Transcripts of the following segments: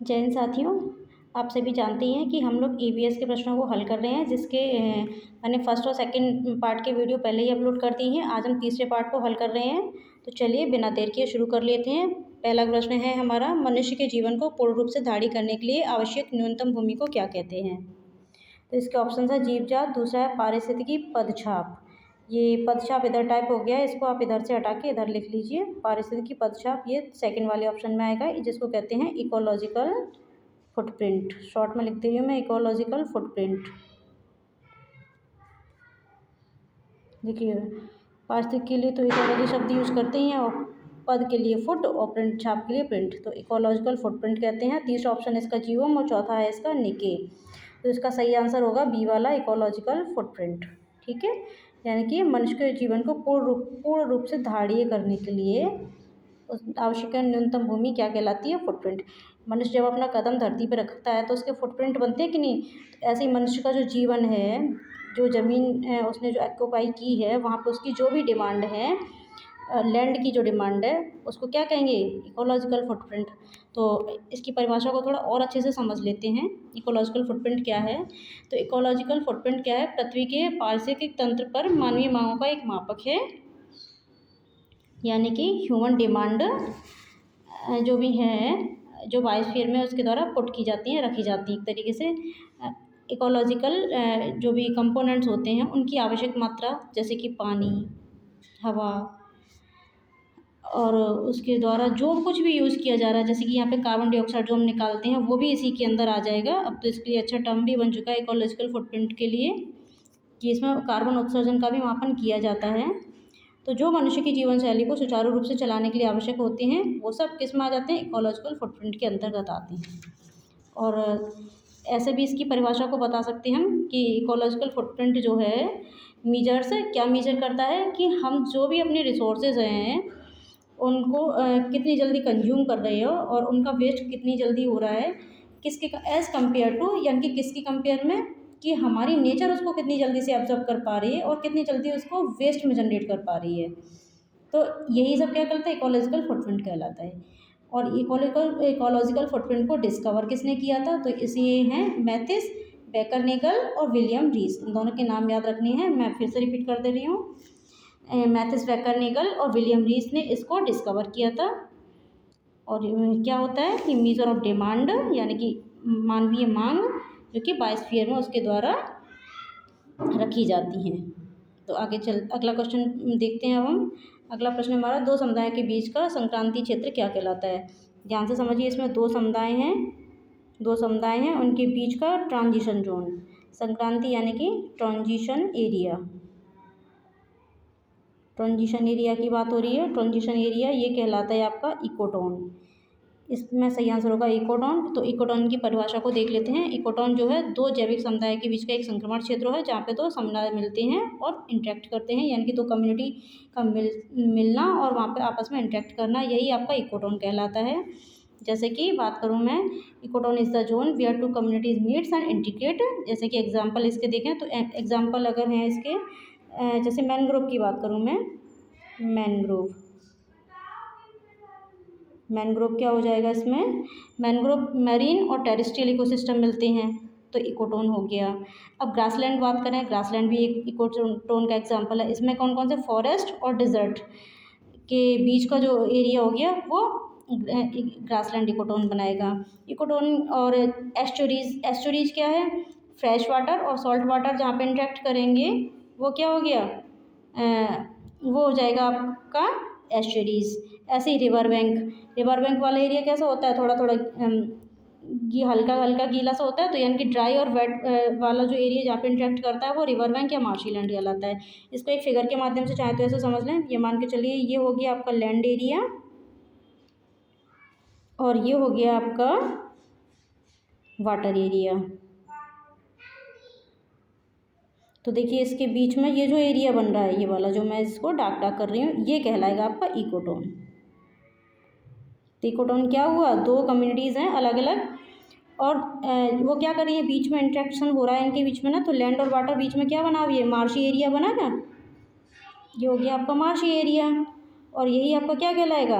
जय हिंद साथियों। आप सभी जानते हैं कि हम लोग ईवीएस के प्रश्नों को हल कर रहे हैं, जिसके मैंने फर्स्ट और सेकंड पार्ट के वीडियो पहले ही अपलोड कर दी हैं। आज हम तीसरे पार्ट को हल कर रहे हैं। तो चलिए बिना देर किए शुरू कर लेते हैं। पहला प्रश्न है हमारा, मनुष्य के जीवन को पूर्ण रूप से धारी करने के लिए आवश्यक न्यूनतम भूमि को क्या कहते हैं। तो इसके ऑप्शन है जीव जात, दूसरा है पारिस्थितिकी पदछाप। ये पदछाप इधर टाइप हो गया है, इसको आप इधर से हटा के इधर लिख लीजिए। पारिस्थितिकी पदछाप ये सेकंड वाले ऑप्शन में आएगा, जिसको कहते हैं इकोलॉजिकल फुटप्रिंट। शॉर्ट में लिख दे रही हूँ मैं, इकोलॉजिकल फुटप्रिंट। देखिए पारिस्थितिक के लिए तो इकोलॉजी शब्द यूज करते ही हैं, और पद के लिए फुट और प्रिंट छाप के लिए प्रिंट, तो इकोलॉजिकल फुटप्रिंट कहते हैं। तीसरा ऑप्शन इसका जीवम और चौथा है इसका निके। तो इसका सही आंसर होगा बी वाला, इकोलॉजिकल फुटप्रिंट। ठीक है, यानी कि मनुष्य के जीवन को पूर्ण रूप से धारणीय करने के लिए उस आवश्यक न्यूनतम भूमि क्या कहलाती है, फुटप्रिंट। मनुष्य जब अपना कदम धरती पर रखता है तो उसके फुटप्रिंट बनते हैं कि नहीं। तो ऐसे ही मनुष्य का जो जीवन है, जो ज़मीन उसने जो ऑक्यूपाई की है, वहाँ पर उसकी जो भी डिमांड है, लैंड की जो डिमांड है, उसको क्या कहेंगे, इकोलॉजिकल फुटप्रिंट। तो इसकी परिभाषा को थोड़ा और अच्छे से समझ लेते हैं। इकोलॉजिकल फुटप्रिंट क्या है। तो इकोलॉजिकल फुटप्रिंट क्या है, पृथ्वी के पारिस्थितिक तंत्र पर मानवीय मांगों का एक मापक है, यानी कि ह्यूमन डिमांड जो भी है, जो बायोस्फीयर में उसके द्वारा पुट की जाती हैं, रखी जाती हैं एक तरीके से। इकोलॉजिकल जो भी कंपोनेंट्स होते हैं उनकी आवश्यक मात्रा, जैसे कि पानी, हवा, और उसके द्वारा जो कुछ भी यूज़ किया जा रहा है, जैसे कि यहाँ पे कार्बन डाइऑक्साइड जो हम निकालते हैं वो भी इसी के अंदर आ जाएगा। अब तो इसके लिए अच्छा टर्म भी बन चुका है इकोलॉजिकल फुटप्रिंट के लिए, कि इसमें कार्बन उत्सर्जन का भी मापन किया जाता है। तो जो मनुष्य की जीवन शैली को सुचारू रूप से चलाने के लिए आवश्यक होते हैं, वो सब किस में आ जाते हैं, इकोलॉजिकल फुटप्रिंट के अंतर्गत आते हैं। और ऐसे भी इसकी परिभाषा को बता सकते हैं हम कि इकोलॉजिकल फुटप्रिंट जो है, मीजर्स क्या मीजर करता है कि हम जो भी अपने रिसोर्सेज हैं उनको कितनी जल्दी कंज्यूम कर रहे हो, और उनका वेस्ट कितनी जल्दी हो रहा है, किसके एज़ कम्पेयर टू, यानी कि किसकी कंपेयर में, कि हमारी नेचर उसको कितनी जल्दी से ऑब्जर्व कर पा रही है और कितनी जल्दी उसको वेस्ट में जनरेट कर पा रही है। तो यही सब क्या कहलाता है, इकोलॉजिकल फुटप्रिंट कहलाता है। और इकोलॉजिकल फुटप्रिंट को डिस्कवर किसने किया था, तो इसी हैं मैथिस बेकरनेगल और विलियम रीस। इन दोनों के नाम याद रखने हैं, मैं फिर से रिपीट कर दे रही हूँ। मैथिस बेकरनेगल और विलियम रीस ने इसको डिस्कवर किया था। और क्या होता है कि मीजर ऑफ डिमांड, यानी कि मानवीय मांग, जो कि बायोस्फीयर में उसके द्वारा रखी जाती हैं। तो आगे अगला क्वेश्चन देखते हैं। अब हम अगला प्रश्न हमारा, दो समुदाय के बीच का संक्रांति क्षेत्र क्या कहलाता है। ध्यान से समझिए, इसमें दो समुदाय हैं, उनके बीच का ट्रांजिशन जोन, संक्रांति यानी कि ट्रांजिशन एरिया की बात हो रही है। ट्रांजिशन एरिया ये कहलाता है आपका इकोटोन। इसमें सही आंसर होगा इकोटोन। तो इकोटोन की परिभाषा को देख लेते हैं। इकोटोन जो है, दो जैविक समुदाय के बीच का एक संक्रमण क्षेत्र है, जहाँ पे दो समुदाय मिलते हैं और इंटरेक्ट करते हैं, यानी कि दो कम्युनिटी का मिलना और वहाँ पे आपस में इंटरेक्ट करना, यही आपका इकोटोन कहलाता है। जैसे कि बात करूँ मैं, ecotone is the zone where two communities meets and integrate. जैसे कि एग्जाम्पल इसके देखें तो एग्जाम्पल अगर हैं इसके, जैसे मैनग्रोव की बात करूँ मैं, मैनग्रोव क्या हो जाएगा इसमें, मैनग्रोव मैरीन और टेरेस्ट्रियल इकोसिस्टम मिलते हैं, तो इकोटोन हो गया। अब ग्रासलैंड बात करें, ग्रासलैंड भी एक इकोटोन का एग्जाम्पल है। इसमें कौन कौन से, फॉरेस्ट और डिजर्ट के बीच का जो एरिया हो गया वो ग्रासलैंड इकोटोन बनाएगा। इकोटोन और एस्चुरीज क्या है, फ्रेश वाटर और सॉल्ट वाटर जहाँ पे इंटरेक्ट करेंगे वो क्या हो गया, वो हो जाएगा आपका एस्चुरीज। ऐसे ही रिवर बैंक वाला एरिया कैसा होता है, थोड़ा थोड़ा ये हल्का हल्का गीला सा होता है, तो यानी कि ड्राई और वेट वाला जो एरिया जहाँ पे इंटरेक्ट करता है वो रिवर बैंक या मार्शी लैंड कहलाता है। इसको एक फिगर के माध्यम से चाहे तो ऐसे समझ लें, ये मान के चलिए ये हो गया आपका लैंड एरिया और ये हो गया आपका वाटर एरिया। तो देखिए इसके बीच में ये जो एरिया बन रहा है, ये वाला जो मैं इसको डार्क कर रही हूँ, ये कहलाएगा आपका इकोटोन। तो इकोटोन क्या हुआ, दो कम्युनिटीज़ हैं अलग अलग, और वो क्या कर रही है, बीच में इंटरेक्शन हो रहा है इनके बीच में ना, तो लैंड और वाटर बीच में क्या बना, ये मार्शी एरिया बना ना, ये हो गया आपका मार्शी एरिया। और यही आपका क्या कहलाएगा,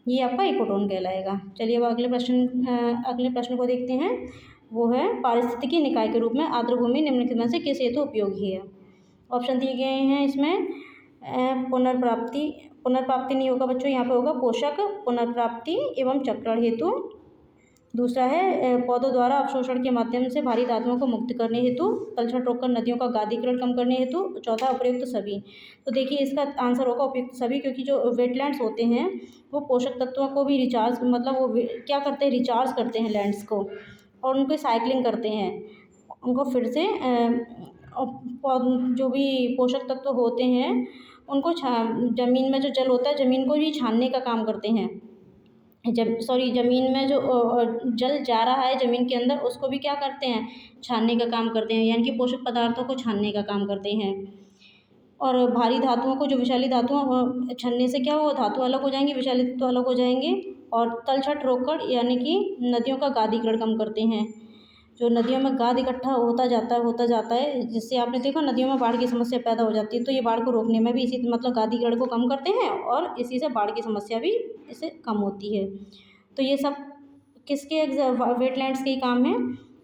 ये आपका इकोटोन कहलाएगा। चलिए अब अगले प्रश्न को देखते हैं। वो है पारिस्थितिकी निकाय के रूप में आर्द्रभूमि निम्नलिखित में से किस हेतु उपयोगी है। ऑप्शन दिए गए हैं इसमें पुनर्प्राप्ति नहीं होगा बच्चों, यहाँ पे होगा पोषक पुनर्प्राप्ति एवं चक्रण हेतु। दूसरा है पौधों द्वारा अवशोषण के माध्यम से भारी धातुओं को मुक्त करने हेतु, तलछट रोककर नदियों का गादीकरण कम करने हेतु। चौथा उपयुक्त सभी। तो देखिए इसका आंसर होगा उपयुक्त सभी, क्योंकि जो वेटलैंड्स होते हैं वो पोषक तत्वों को भी रिचार्ज मतलब वो क्या करते हैं, रिचार्ज करते हैं लैंड्स को, और उनको साइक्लिंग करते हैं, उनको फिर से जो भी पोषक तत्व होते हैं उनको ज़मीन में जो जल होता है ज़मीन को भी छानने का काम करते हैं। ज़मीन में जो जल जा रहा है ज़मीन के अंदर उसको भी क्या करते हैं, छानने का काम करते हैं, यानी कि पोषक पदार्थों को छानने का काम करते हैं। और भारी धातुओं को, जो विषैली धातुओं छनने से क्या होगा, धातु अलग हो जाएंगी, विषैली तत्व अलग हो जाएंगे। और तलछट रोककर यानी कि नदियों का गादीकरण कम करते हैं। जो नदियों में गाद इकट्ठा होता जाता है, जिससे आपने देखा नदियों में बाढ़ की समस्या पैदा हो जाती है, तो ये बाढ़ को रोकने में भी इसी मतलब गादीकरण को कम करते हैं और इसी से बाढ़ की समस्या भी इससे कम होती है। तो ये सब किसके वेटलैंड्स के ही काम है,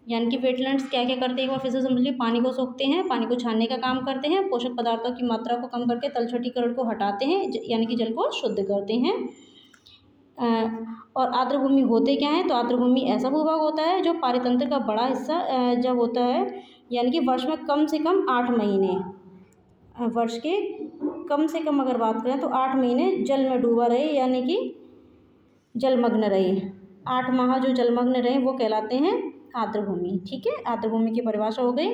यानी कि वेटलैंड्स क्या क्या करते हैं, एक बार फिर से समझ लीजिए। पानी को सोखते हैं, पानी को छानने का काम करते हैं, पोषक पदार्थों की मात्रा को कम करके तलछटीकरण को हटाते हैं, यानी कि जल को शुद्ध करते हैं। और आर्द्रभूमि होते क्या हैं, तो आर्द्रभूमि ऐसा भूभाग होता है जो पारितंत्र का बड़ा हिस्सा जब होता है, यानी कि वर्ष में कम से कम 8 महीने, वर्ष के कम से कम अगर बात करें तो 8 महीने जल में डूबा रहे, यानी कि जलमग्न रहे। 8 माह जो जलमग्न रहे वो कहलाते हैं आर्द्रभूमि। ठीक है, आर्द्रभूमि की परिभाषा हो गई।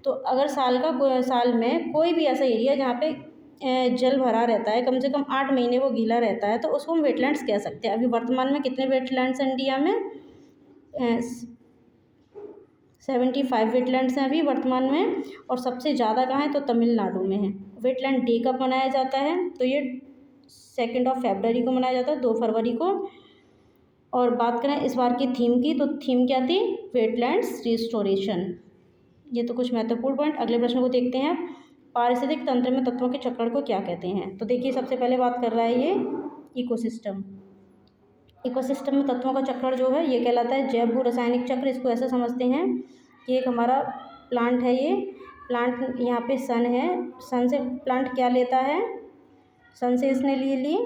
तो अगर साल में कोई भी ऐसा एरिया जहाँ पे जल भरा रहता है, कम से कम 8 महीने वो गीला रहता है, तो उसको हम वेटलैंड्स कह सकते हैं। अभी वर्तमान में कितने वेटलैंड्स हैं इंडिया में, 75 वेटलैंड्स हैं अभी वर्तमान में। और सबसे ज़्यादा कहाँ है, तो तमिलनाडु में है। वेटलैंड डे कब मनाया जाता है, तो ये 2 फरवरी को मनाया जाता है, 2 फरवरी को। और बात करें इस बार की थीम की, तो थीम क्या थी, वेटलैंड्स रिस्टोरेशन। ये तो कुछ महत्वपूर्ण पॉइंट। अगले प्रश्न को देखते हैं। पारिस्थितिक तंत्र में तत्वों के चक्रण को क्या कहते हैं। तो देखिए सबसे पहले बात कर रहा है ये इकोसिस्टम। इकोसिस्टम में तत्वों का चक्रण जो है ये कहलाता है जैव भू रासायनिक चक्र। इसको ऐसा समझते हैं कि एक हमारा प्लांट है, ये प्लांट यहाँ पे सन है, सन से प्लांट क्या लेता है, सन से इसने ली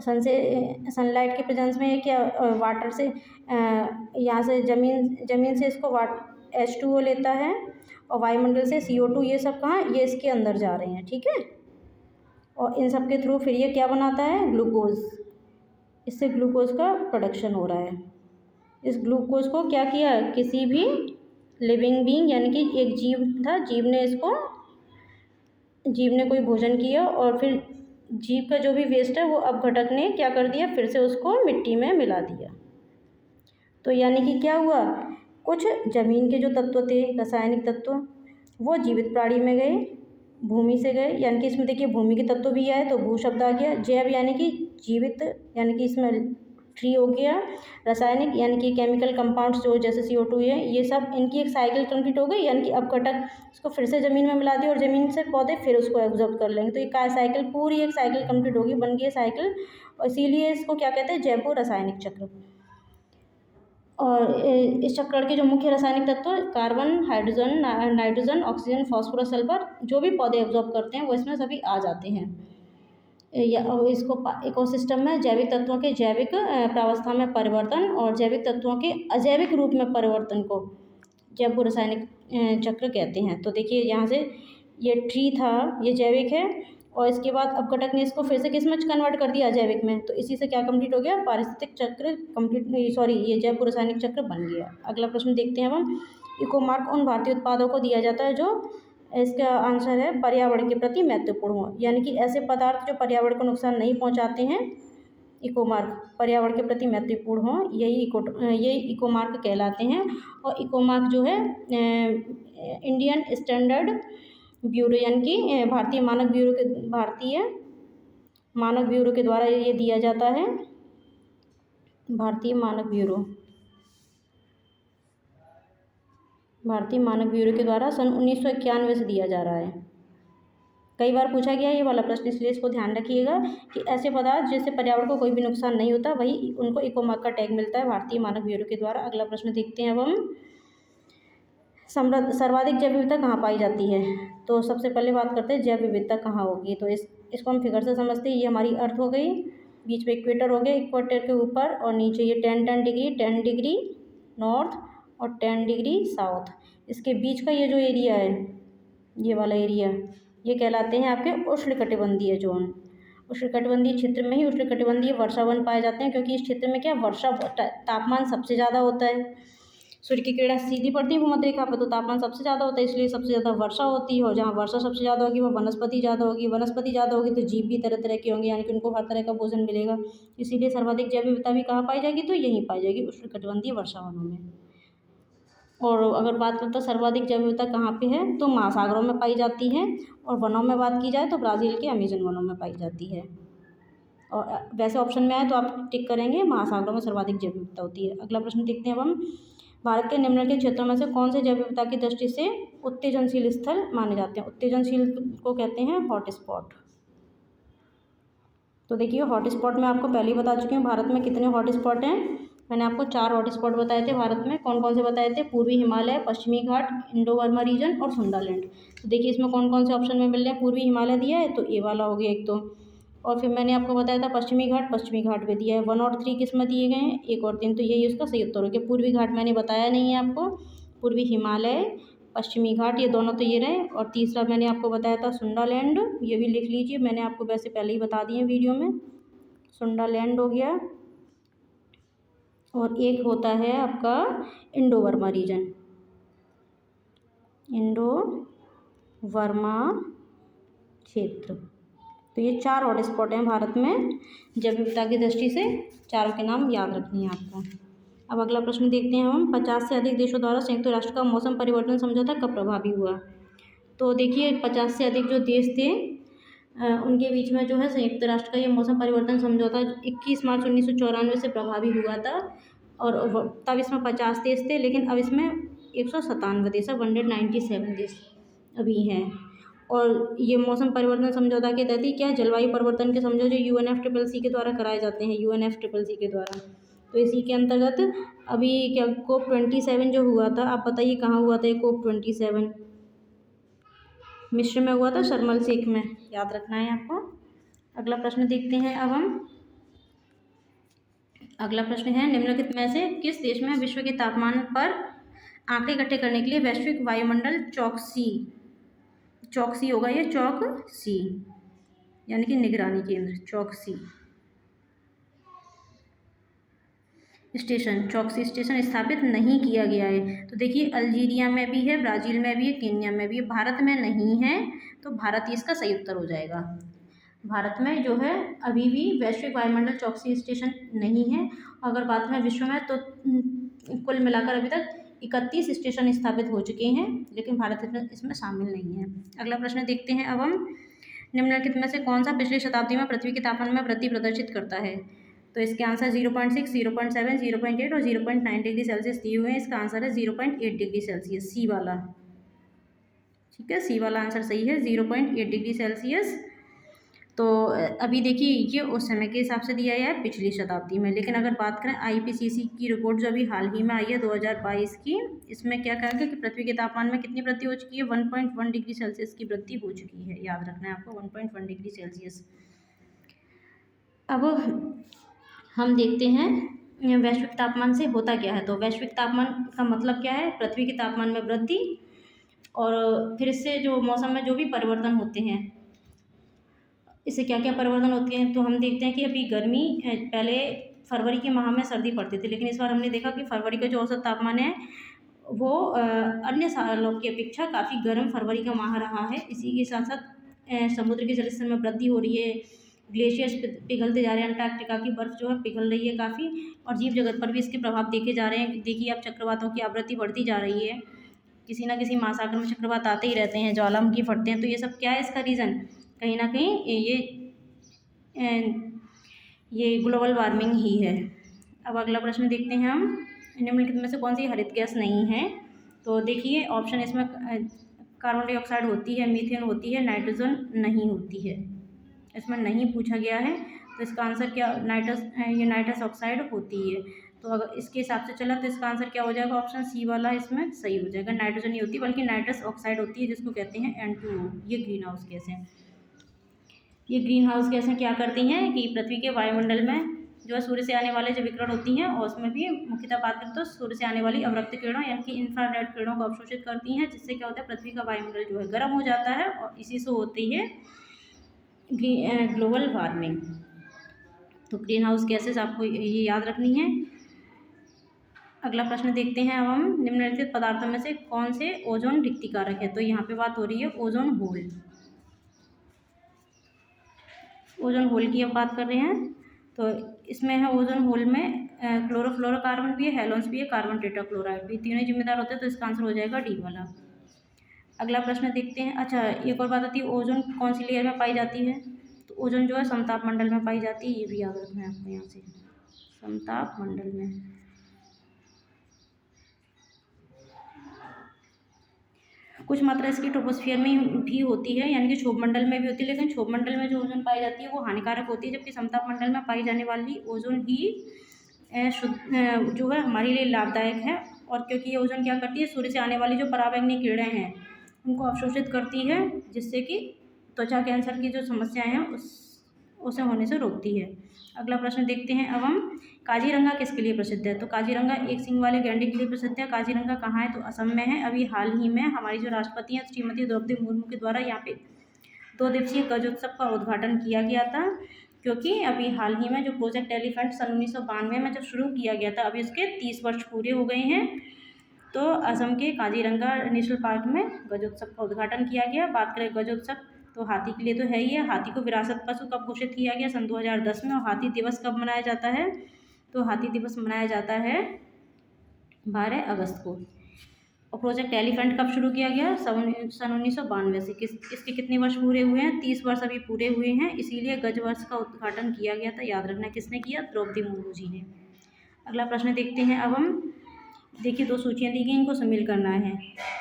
सन से सनलाइट के प्रेजेंस में है क्या, वाटर से यहाँ से ज़मीन से इसको H2O लेता है, और वायुमंडल से CO2, ये सब कहाँ, ये इसके अंदर जा रहे हैं। ठीक है, और इन सब के थ्रू फिर ये क्या बनाता है, ग्लूकोज। इससे ग्लूकोज का प्रोडक्शन हो रहा है। इस ग्लूकोज को क्या किया, किसी भी लिविंग बीइंग यानी कि एक जीव था, जीव ने कोई भोजन किया, और फिर जीव का जो भी वेस्ट है वो अपघटक ने क्या कर दिया, फिर से उसको मिट्टी में मिला दिया। तो यानी कि क्या हुआ, कुछ ज़मीन के जो तत्व थे, रासायनिक तत्व, वो जीवित प्राणी में गए, भूमि से गए, यानी कि इसमें देखिए भूमि के तत्व भी आए तो भू शब्द आ गया। जैव यानी कि जीवित, यानी कि इसमें ट्री हो गया। रासायनिक यानी कि केमिकल कंपाउंड्स जो जैसे CO2 है, ये सब इनकी एक साइकिल कंप्लीट हो गई, यानी कि अपघटक इसको फिर से ज़मीन में मिला दिया और ज़मीन से पौधे फिर उसको एब्जॉर्ब कर लेंगे। तो ये साइकिल, पूरी एक साइकिल कंप्लीट होगी, बन गई साइकिल, और इसीलिए इसको क्या कहते हैं, जैव रासायनिक चक्र। और इस चक्र के जो मुख्य रासायनिक तत्व carbon, hydrogen, nitrogen, oxygen, phosphorus, sulphur, जो भी पौधे एब्जॉर्ब करते हैं वो इसमें सभी आ जाते हैं। इसको इकोसिस्टम में जैविक तत्वों के जैविक प्रावस्था में परिवर्तन और जैविक तत्वों के अजैविक रूप में परिवर्तन को जैव रासायनिक चक्र कहते हैं। तो देखिए यहाँ से ये ट्री था, ये जैविक है, और इसके बाद अपघटक ने इसको फिर से किस में कन्वर्ट कर दिया, अजैविक में। तो इसी से क्या कंप्लीट हो गया, पारिस्थितिक चक्र ये जैव रासायनिक चक्र बन गया। अगला प्रश्न देखते हैं हम। इको मार्क उन भारतीय उत्पादों को दिया जाता है जो, इसका आंसर है पर्यावरण के प्रति महत्वपूर्ण हो, यानी कि ऐसे पदार्थ जो पर्यावरण को नुकसान नहीं पहुंचाते हैं, इको मार्क पर्यावरण के प्रति महत्वपूर्ण हो, यही इको मार्क कहलाते हैं। और इको मार्क जो है इंडियन स्टैंडर्ड ब्यूरो, यानी कि भारतीय मानक ब्यूरो के द्वारा ये दिया जाता है। भारतीय मानक ब्यूरो के द्वारा सन 1991 से दिया जा रहा है। कई बार पूछा गया ये वाला प्रश्न, इसलिए इसको ध्यान रखिएगा कि ऐसे पदार्थ जिससे पर्यावरण को कोई भी नुकसान नहीं होता वही उनको इको मार्क का टैग मिलता है भारतीय मानक ब्यूरो के द्वारा। अगला प्रश्न देखते हैं अब हम, सर्वाधिक जैव विविधता कहाँ पाई जाती है। तो सबसे पहले बात करते हैं जैव विविधता कहाँ होगी। तो इसको हम फिगर से समझते हैं। ये हमारी अर्थ हो गई, बीच में इक्वेटर हो गया, इक्वेटर के ऊपर और नीचे ये 10 डिग्री नॉर्थ और 10 डिग्री साउथ। इसके बीच का ये जो एरिया है, ये वाला एरिया, ये कहलाते हैं आपके उष्णकटिबंधीय जोन। उष्णकटिबंधीय क्षेत्र में ही उष्णकटिबंधीय वर्षावन पाए जाते हैं, क्योंकि इस क्षेत्र में क्या वर्षा तापमान सबसे ज़्यादा होता है। सूर्य की किरणें सीधी पड़ती है भूमध्य रेखा पर, तो तापमान सबसे ज़्यादा होता है, इसलिए सबसे ज़्यादा वर्षा होती है। और जहाँ वर्षा सबसे ज़्यादा होगी वो वनस्पति ज़्यादा होगी, वनस्पति ज़्यादा होगी तो जीव भी तरह तरह के होंगे, यानी कि उनको हर तरह का भोजन मिलेगा। इसीलिए सर्वाधिक जैव विविधता भी कहाँ पाई जाएगी, तो यहीं पाई जाएगी उष्णकटिबंधीय वर्षावनों में। और अगर बात करते हैं सर्वाधिक जैव विविधता कहाँ पे है, तो महासागरों में पाई जाती है। और वनों में बात की जाए तो ब्राज़ील के अमेजन वनों में पाई जाती है। और वैसे ऑप्शन में आए तो आप टिक करेंगे, महासागरों में सर्वाधिक जैव विविधता होती है। अगला प्रश्न देखते हैं अब हम, भारत के निम्नलिखित क्षेत्रों में से कौन से जैव विविधता की दृष्टि से उत्तेजनशील स्थल माने जाते हैं। उत्तेजनशील को कहते हैं हॉट स्पॉट। तो देखिए हॉट स्पॉट में आपको पहले ही बता चुकी हूँ भारत में कितने हॉट स्पॉट हैं। मैंने आपको 4 हॉट स्पॉट बताए थे भारत में। कौन कौन से बताए थे, पूर्वी हिमालय, पश्चिमी घाट, इंडो बर्मा रीजन और सुंदरलैंड। तो देखिए इसमें कौन कौन से ऑप्शन में मिल रहे हैं। पूर्वी हिमालय दिया है तो ए वाला हो गया एक तो, और फिर मैंने आपको बताया था पश्चिमी घाट भी दिया है। 1 और 3 किस में दिए गए हैं, 1 और 3, तो यही उसका सही उत्तर हो गया। पूर्वी घाट मैंने बताया नहीं है आपको, पूर्वी हिमालय, पश्चिमी घाट ये दोनों तो ये रहे। और तीसरा मैंने आपको बताया था सुंडालैंड, ये भी लिख लीजिए, मैंने आपको वैसे पहले ही बता दिए वीडियो में। सुंडालैंड हो गया, और एक होता है आपका Indo Burma region, Indo Burma क्षेत्र। तो ये 4 हॉट स्पॉट हैं भारत में जैव विविधता की दृष्टि से। चारों के नाम याद रखनी है आपको। अब अगला प्रश्न देखते हैं हम, 50 से अधिक देशों द्वारा संयुक्त राष्ट्र का मौसम परिवर्तन समझौता कब प्रभावी हुआ। तो देखिए 50 से अधिक जो देश थे उनके बीच में जो है संयुक्त राष्ट्र का ये मौसम परिवर्तन समझौता 21 मार्च 1994 से प्रभावी हुआ था। और तब इसमें 50 देश थे, लेकिन अब इसमें 197 देश, 197 देश अभी हैं। और ये मौसम परिवर्तन समझौता के तहत ही क्या जलवायु परिवर्तन के समझौते UNFCCC के द्वारा कराए जाते हैं, UNFCCC के द्वारा। तो इसी के अंतर्गत अभी क्या COP27 जो हुआ था, आप बताइए कहाँ हुआ था ये COP27, मिस्र में हुआ था, शर्म एल शेख में, याद रखना है आपको। अगला प्रश्न देखते हैं अब हम। अगला प्रश्न है, निम्नलिखित में से किस देश में विश्व के तापमान पर आंकड़े इकट्ठे करने के लिए वैश्विक वायुमंडल चौकसी होगा, ये चौकसी यानी कि निगरानी केंद्र, चौकसी स्टेशन स्थापित नहीं किया गया है। तो देखिए अल्जीरिया में भी है, ब्राज़ील में भी है, केन्या में भी है, भारत में नहीं है। तो भारत ही इसका सही उत्तर हो जाएगा। भारत में जो है अभी भी वैश्विक वायुमंडल चौकसी स्टेशन नहीं है। अगर बात में विश्व में तो कुल मिलाकर अभी तक 31 स्टेशन स्थापित हो चुके हैं, लेकिन भारत इसमें शामिल नहीं है। अगला प्रश्न देखते हैं अब हम, निम्नलिखित में से कौन सा पिछली शताब्दी में पृथ्वी के तापमान में वृद्धि प्रदर्शित करता है। तो इसके आंसर 0.6, 0.7, 0.8 और 0.9 डिग्री सेल्सियस दिए हुए हैं। इसका आंसर है 0.8 डिग्री सेल्सियस, सी वाला। ठीक है, सी वाला आंसर सही है, 0.8 डिग्री सेल्सियस। तो अभी देखिए ये उस समय के हिसाब से दिया है पिछली शताब्दी में, लेकिन अगर बात करें IPCC की रिपोर्ट जो अभी हाल ही में आई है 2022 की, इसमें क्या कहा गया कि पृथ्वी के तापमान में कितनी वृद्धि हो चुकी है, 1.1 डिग्री सेल्सियस की वृद्धि हो चुकी है। याद रखना है आपको, 1.1 डिग्री सेल्सियस। अब हम देखते हैं वैश्विक तापमान से होता क्या है। तो वैश्विक तापमान का मतलब क्या है, पृथ्वी के तापमान में वृद्धि, और फिर इससे जो मौसम में जो भी परिवर्तन होते हैं, इससे क्या क्या परिवर्तन होते हैं। तो हम देखते हैं कि अभी गर्मी, पहले फरवरी के माह में सर्दी पड़ती थी, लेकिन इस बार हमने देखा कि फरवरी का जो औसत तापमान है वो अन्य सालों की अपेक्षा काफ़ी गर्म फरवरी का माह रहा है। इसी के साथ साथ समुद्र के जलस्तर में वृद्धि हो रही है, ग्लेशियर्स पिघलते जा रहे हैं, अंटार्कटिका की बर्फ़ जो है पिघल रही है काफ़ी, और जीव जगत पर भी इसके प्रभाव देखे जा रहे हैं। देखिए अब चक्रवातों की आवृत्ति बढ़ती जा रही है, किसी न किसी महासागर में चक्रवात आते ही रहते हैं, ज्वालामुखी फटते हैं। तो ये सब क्या है, इसका रीज़न कहीं ना कहीं ये ग्लोबल वार्मिंग ही है। अब अगला प्रश्न देखते हैं हम, निम्नलिखित में से कौन सी हरित गैस नहीं है। तो देखिए ऑप्शन इसमें कार्बन डाइऑक्साइड होती है, मीथेन होती है, नाइट्रोजन नहीं होती है। इसमें नहीं पूछा गया है, तो इसका आंसर क्या ये नाइट्रस ऑक्साइड होती है। तो अगर इसके हिसाब से चला तो इसका आंसर क्या हो जाएगा, ऑप्शन सी वाला इसमें सही हो जाएगा। नाइट्रोजन नहीं होती बल्कि नाइट्रस ऑक्साइड होती है, जिसको कहते हैं N2O। ये ग्रीन हाउस गैस है। ये ग्रीन हाउस गैसें क्या करती हैं कि पृथ्वी के वायुमंडल में जो है सूर्य से आने वाले जो विकिरण होती हैं, और उसमें भी मुख्यतः बात करें तो सूर्य से आने वाली अवरक्त किरणों यानी कि इंफ्रारेड किरणों को अवशोषित करती हैं, जिससे क्या होता है, पृथ्वी का वायुमंडल जो है गर्म हो जाता है, और इसी से होती है ग्लोबल वार्मिंग। तो ग्रीन हाउस गैसेस आपको ये याद रखनी है। अगला प्रश्न देखते हैं। अब हम निम्नलिखित पदार्थों में से कौन से ओजोन रिक्ति कारक है। तो यहाँ पे बात हो रही है ओजोन होल। ओजोन होल की अब बात कर रहे हैं। तो इसमें है ओजोन होल में क्लोरोफ्लोरोकार्बन भी है, हेलोन्स भी है, कार्बन टेट्राक्लोराइड भी, तीनों जिम्मेदार होते हैं। तो इसका आंसर हो जाएगा डी वाला। अगला प्रश्न देखते हैं। अच्छा, एक और बात आती है, ओजोन कौन सी लेयर में पाई जाती है। तो ओजोन जो है समताप मंडल में पाई जाती है। ये भी याद रखना है आपको यहाँ से, समताप मंडल में। कुछ मात्रा इसकी ट्रोपोस्फियर में भी होती है, यानी कि क्षोभ मंडल में भी होती है, लेकिन क्षोभ मंडल में जो ओजोन पाई जाती है वो हानिकारक होती है, जबकि समताप मंडल में पाई जाने वाली ओजोन ही शुद्ध जो है हमारे लिए लाभदायक है। और क्योंकि ये ओजोन क्या करती है, सूर्य से आने वाली जो पराबैंगनी किरणें हैं उनको अवशोषित करती है, जिससे कि त्वचा कैंसर की जो समस्याएं हैं उसे होने से रोकती है। अगला प्रश्न देखते हैं। अब हम काजीरंगा किसके लिए प्रसिद्ध है। तो काजीरंगा एक सींग वाले गैंडे के लिए प्रसिद्ध है। काजीरंगा कहाँ है, तो असम में है। अभी हाल ही में हमारी जो राष्ट्रपति हैं श्रीमती द्रौपदी मुर्मू के द्वारा यहाँ पे 2 दिवसीय गजोत्सव का उद्घाटन किया गया था, क्योंकि अभी हाल ही में जो प्रोजेक्ट एलिफेंट सन 1992 में जब शुरू किया गया था, अभी उसके 30 वर्ष पूरे हो गए हैं। तो असम के काजीरंगा नेशनल पार्क में गजोत्सव का उद्घाटन किया गया। बात करें गजोत्सव, तो हाथी के लिए तो है ही है। हाथी को विरासत पशु कब घोषित किया गया, सन 2010 में। और हाथी दिवस कब मनाया जाता है, तो हाथी दिवस मनाया जाता है 12 अगस्त को। और प्रोजेक्ट एलिफेंट कब शुरू किया गया, सन 1992 से। इसके कितने वर्ष पूरे हुए हैं, 30 वर्ष अभी पूरे हुए हैं, इसीलिए गज वर्ष का उद्घाटन किया गया था। याद रखना किसने किया, द्रौपदी मुर्मू जी ने। अगला प्रश्न देखते हैं। अब हम देखिए 2 सूचियाँ दी गई, इनको शामिल करना है।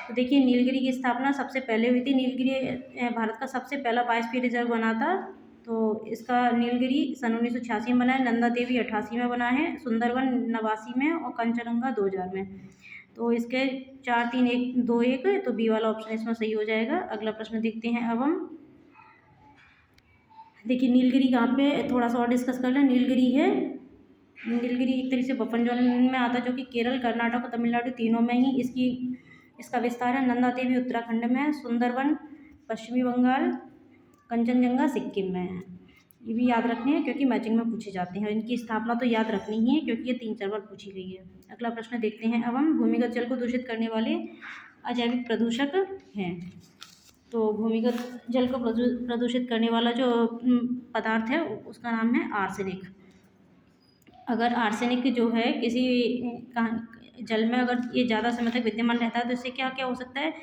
तो देखिए नीलगिरी की स्थापना सबसे पहले हुई थी। नीलगिरी भारत का सबसे पहला बायोस्फीयर रिजर्व बना था। तो इसका नीलगिरी सन 1986 में बना है, नंदा देवी 88 में बना है, सुंदरवन 89 में, और कंचनजंगा 2000 में। तो इसके 4 3 1 2 1, तो बी वाला ऑप्शन इसमें सही हो जाएगा। अगला प्रश्न देखते हैं। अब हम देखिए नीलगिरी कहाँ पे, थोड़ा सा और डिस्कस कर लें। नीलगिरी एक तरीके से बफन जोन में आता है, जो कि केरल, कर्नाटक और तमिलनाडु तीनों में ही इसका विस्तार है। नंदा देवी उत्तराखंड में है, सुंदरवन पश्चिमी बंगाल, कंचनजंगा सिक्किम में है। ये भी याद रखने हैं क्योंकि मैचिंग में पूछे जाते हैं। इनकी स्थापना तो याद रखनी ही है क्योंकि ये 3-4 बार पूछी गई है। अगला प्रश्न देखते हैं। अब हम भूमिगत जल को दूषित करने वाले अजैविक प्रदूषक हैं। तो भूमिगत जल को प्रदूषित करने वाला जो पदार्थ है उसका नाम है आर्सेनिक। अगर आर्सेनिक जो है किसी जल में अगर ये ज़्यादा समय तक विद्यमान रहता है तो इससे क्या क्या हो सकता है,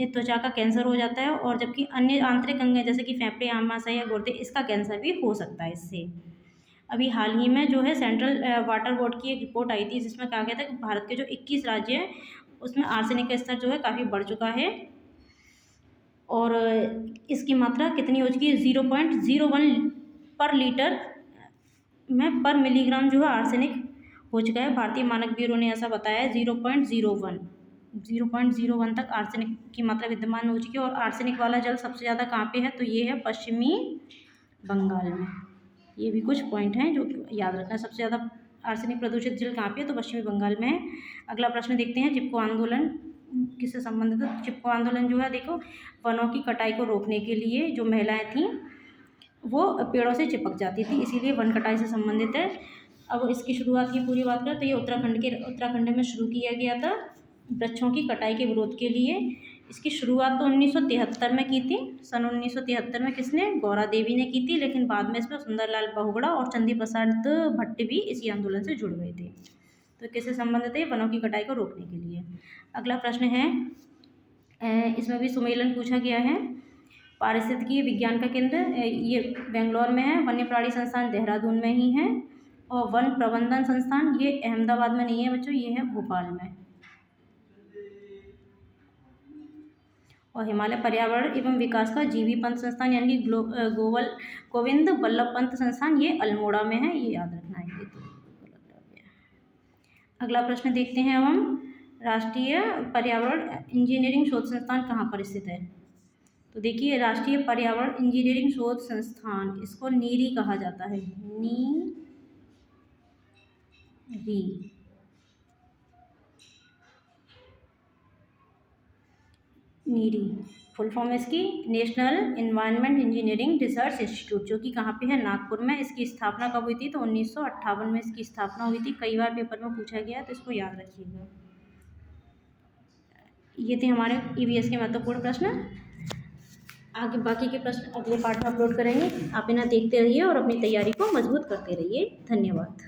त्वचा का कैंसर हो जाता है, और जबकि अन्य आंतरिक अंग जैसे कि फेफड़े, आमाशय या गुर्दे, इसका कैंसर भी हो सकता है इससे। अभी हाल ही में जो है सेंट्रल वाटर बोर्ड की एक रिपोर्ट आई थी, जिसमें कहा गया था कि भारत के जो 21 राज्य हैं उसमें आर्सेनिक का स्तर जो है काफ़ी बढ़ चुका है, और इसकी मात्रा कितनी हो चुकी है, 0.01 पर लीटर में पर मिलीग्राम जो है आर्सेनिक हो चुका है। भारतीय मानक ब्यूरो ने ऐसा बताया है। 0.01 तक आर्सेनिक की मात्रा विद्यमान हो चुकी है। और आर्सेनिक वाला जल सबसे ज़्यादा कहाँ पे है, तो ये है पश्चिमी बंगाल में। ये भी कुछ पॉइंट हैं जो याद रखना है। सबसे ज़्यादा आर्सेनिक प्रदूषित जल कहाँ पे है, तो पश्चिमी बंगाल में है। अगला प्रश्न देखते हैं। चिपको आंदोलन किससे संबंधित है। चिपको आंदोलन जो है, देखो, वनों की कटाई को रोकने के लिए जो महिलाएं थीं वो पेड़ों से चिपक जाती थी, इसीलिए वन कटाई से संबंधित है। अब इसकी शुरुआत की पूरी बात करें तो ये उत्तराखंड में शुरू किया गया था वृक्षों की कटाई के विरोध के लिए। इसकी शुरुआत तो 1973 में की थी। सन 1973 में किसने, गौरा देवी ने की थी, लेकिन बाद में इसमें सुंदरलाल बहुगुणा और चंदी प्रसाद भट्ट भी इसी आंदोलन से जुड़ गए थे। तो किससे संबंधित है, वनों की कटाई को रोकने के लिए। अगला प्रश्न है, इसमें भी सुमेलन पूछा गया है। पारिस्थितिकी विज्ञान का केंद्र ये बेंगलोर में है। वन्य प्राणी संस्थान देहरादून में ही है। और वन प्रबंधन संस्थान ये अहमदाबाद में नहीं है बच्चों, ये है भोपाल में। और हिमालय पर्यावरण एवं विकास का जीवी पंत संस्थान यानी कि गोविंद बल्लभ पंत संस्थान, ये अल्मोड़ा में है, ये याद रखना है। ये तो गलत हो गया। अगला प्रश्न देखते हैं अब हम, राष्ट्रीय पर्यावरण इंजीनियरिंग शोध संस्थान कहाँ पर स्थित है? तो देखिए, राष्ट्रीय पर्यावरण इंजीनियरिंग शोध संस्थान, इसको नीरी कहा जाता है, नीरी फुल फॉर्म है इसकी national environment engineering research institute, जो कि कहाँ पे है? नागपुर में। इसकी स्थापना कब हुई थी? तो 1958 में इसकी स्थापना हुई थी। कई बार पेपर में पूछा गया है, तो इसको याद रखिएगा। ये थे हमारे ईवीएस के महत्वपूर्ण प्रश्न। आगे बाकी के प्रश्न अगले पार्ट में अपलोड करेंगे। आप इन्हें देखते रहिए और अपनी तैयारी को मजबूत करते रहिए। धन्यवाद।